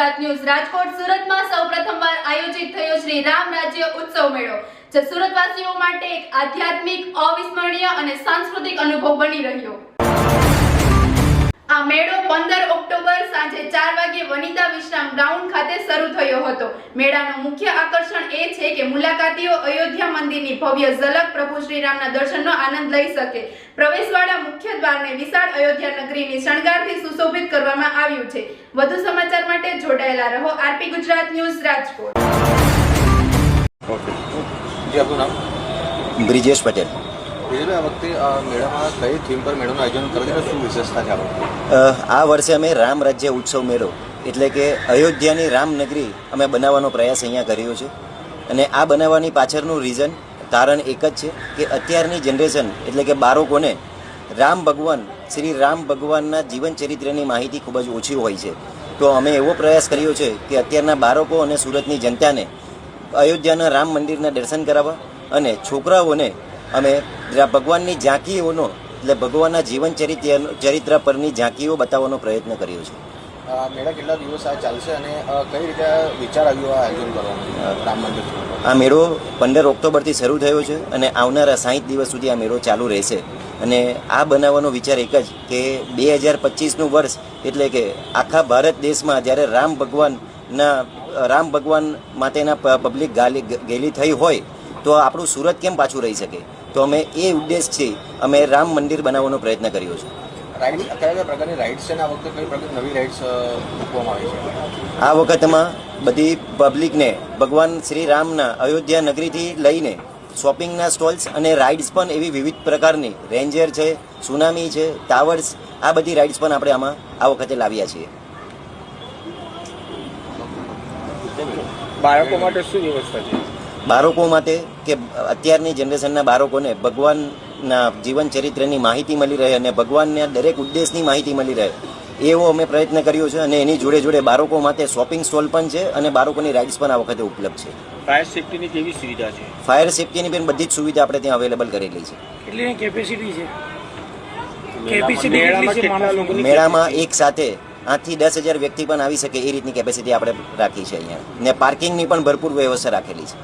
Gujarat news Rajkot સુરતમાં સૌપ્રથમવાર આયોજિત થયો શ્રી રામ રાજ્ય ઉત્સવ મેળો, જે સુરતવાસીઓ માટે એક આધ્યાત્મિક, અવિસ્મરણીય અને સાંસ્કૃતિક અનુભવ બની રહ્યો। આ મેળો 15 ઓક્ટોબર સાંજે 4 વાગ્યે વનિતા વિશ્રામ ગ્રાઉન્ડ ખાતે શરૂ થયો હતો। મેળાનું મુખ્ય આકર્ષણ એ છે કે મુલાકાતીઓ અયોધ્યા મંદિરની ભવ્ય ઝલક, પ્રભુ શ્રી રામના દર્શનનો આનંદ લઈ શકે। પ્રવેશવાળા મુખ્ય દ્વારને વિશાળ અયોધ્યા નગરીની શણગારથી સુશોભિત કરવામાં આવ્યું છે। વધુ સમાચાર માટે જોડાયેલા રહો RP Gujarat news Rajkot. Okay જી, આપનું નામ? બ્રિજેશ પટેલ। આ વખતે મેળામાં કઈ થીમ પર મેળાનું આયોજન કરેલું, શું વિશેષતા છે આ વખતે? આ વર્ષે અમે રામ રાજ્ય ઉત્સવ મેળો એટલે કે અયોધ્યાની રામનગરી અમે બનાવવાનો પ્રયાસ અહીંયા કર્યો છે। અને આ બનાવવાની પાછળનું રીઝન, કારણ એક જ છે કે અત્યારની જનરેશન એટલે કે બાળકોને રામ ભગવાન, શ્રી રામ ભગવાનના જીવન ચરિત્રની માહિતી ખૂબ જ ઓછી હોય છે। તો અમે એવો પ્રયાસ કર્યો છે કે અત્યારના બાળકો અને સુરતની જનતાને અયોધ્યાના રામ મંદિરના દર્શન કરાવવા અને છોકરાઓને અમે ભગવાનની ઝાંકીઓનો એટલે ભગવાનના જીવન ચરિત્ર પરની ઝાંકીઓ બતાવવાનો પ્રયત્ન કર્યો છે। મેળા કેટલા દિવસ આ ચાલશે અને કઈ રીતે વિચાર આવ્યો આ આયોજન કરવાનું રામ મંદિર? આ મેળો 15 ઓક્ટોબરથી શરૂ થયો છે અને આવનારા 60 દિવસ સુધી આ મેળો ચાલુ રહેશે। અને આ બનાવવાનો વિચાર એક જ કે 2025નું વર્ષ એટલે કે આખા ભારત દેશમાં જ્યારે રામ ભગવાન માટેના પબ્લિક ગેલી થઈ હોય તો આપણું સુરત કેમ પાછું રહી શકે? તો અમે એ ઉદ્દેશથી અમે રામ મંદિર બનાવવાનો પ્રયત્ન કર્યો છે। કયા પ્રકારની રાઇડ્સ છે ને આ વખતે કઈ પ્રકારની નવી રાઇડ્સ મૂકવામાં આવી છે? આ વખતમાં બધી પબ્લિકને ભગવાન શ્રી રામના અયોધ્યા નગરીથી લઈને શોપિંગના સ્ટોલ્સ અને રાઇડ્સ પણ એવી વિવિધ પ્રકારની રેન્જર છે, સુનામી છે, ટાવર્સ, આ બધી રાઇડ્સ પણ આપણે આમાં આ વખતે લાવ્યા છીએ। બાળકો માટે શું વ્યવસ્થા છે? બાળકો માટે કે અત્યારની જનરેશનના બાળકોને ભગવાનના જીવન ચરિત્રની માહિતી મળી રહે અને ભગવાનના દરેક ઉદ્દેશની માહિતી મળી રહે એવો અમે પ્રયત્ન કર્યો છે। અને એની જોડે જોડે બાળકો માટે શોપિંગ સ્ટોલ પણ છે અને બાળકોની રાઇડ્સ પણ આ વખતે ઉપલબ્ધ છે। ફાયર સેફ્ટીની કેવી સુવિધા છે? ફાયર સેફ્ટીની પણ બધી જ સુવિધા આપણે ત્યાં અવેલેબલ કરેલી છે। કેટલી કેપેસિટી છે? કેપેસિટી મેળામાં એક સાથે 8 થી 10,000 વ્યક્તિ પણ આવી શકે એ રીતની કેપેસિટી આપણે રાખી છે અહીંયા, ને પાર્કિંગની પણ ભરપૂર વ્યવસ્થા રાખેલી છે।